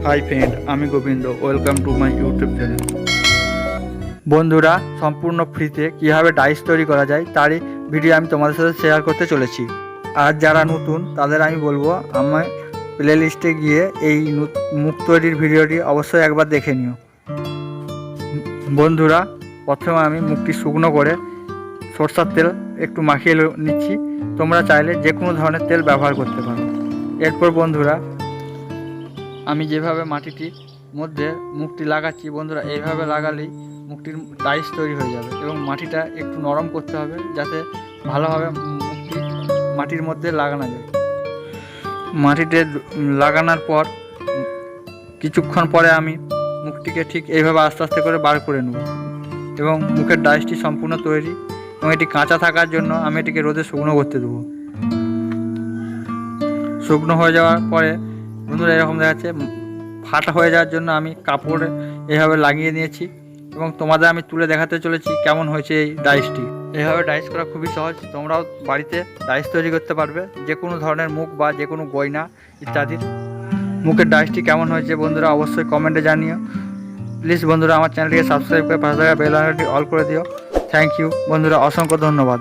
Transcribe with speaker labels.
Speaker 1: High friend, আমি Gobinda. Welcome to my YouTube channel. বন্ধুরা, সম্পূর্ণ ফ্রিতে কীভাবে ডাইস তৈরি করা যায় তারই ভিডিও আমি তোমাদের সাথে শেয়ার করতে চলেছি। আর যারা নতুন তাদের আমি বলবো, আমার প্লে লিস্টে গিয়ে এই মুখ তৈরির ভিডিওটি অবশ্যই একবার দেখে নিও। বন্ধুরা, প্রথমে আমি মুখটি শুকনো করে সরষের তেল একটু মাখিয়ে নিচ্ছি। তোমরা চাইলে যে কোনো ধরনের তেল ব্যবহার করতে পারো। এরপর বন্ধুরা, আমি যেভাবে মাটিটির মধ্যে মুখটি লাগাচ্ছি, বন্ধুরা এইভাবে লাগালেই মুখটির ডাইস তৈরি হয়ে যাবে। এবং মাটিটা একটু নরম করতে হবে যাতে ভালোভাবে মুখটি মাটির মধ্যে লাগানো যায়। মাটিতে লাগানোর পর কিছুক্ষণ পরে আমি মুখটিকে ঠিক এইভাবে আস্তে আস্তে করে বার করে নেব এবং মুখের ডাইসটি সম্পূর্ণ তৈরি। এবং এটি কাঁচা থাকার জন্য আমি এটিকে রোদে শুকনো করতে দেবো। শুকনো হয়ে যাওয়ার পরে বন্ধুরা এরকম দেখাচ্ছে, ফাটা হয়ে যাওয়ার জন্য আমি কাপড়ে এভাবে লাগিয়ে নিয়েছি এবং তোমাদের আমি তুলে দেখাতে চলেছি কেমন হয়েছে এই ডাইসটি। এভাবে ডাইস করা খুবই সহজ, তোমরাও বাড়িতে ডাইস তৈরি করতে পারবে। যে কোনো ধরনের মুখ বা যে কোনো গয়না ইত্যাদির মুখের ডাইসটি কেমন হয়েছে বন্ধুরা অবশ্যই কমেন্টে জানিও। প্লিজ বন্ধুরা, আমার চ্যানেলটিকে সাবস্ক্রাইব করে পাশে থাকা বেল আইকনটি অল করে দিও। থ্যাংক ইউ বন্ধুরা, অসংখ্য ধন্যবাদ।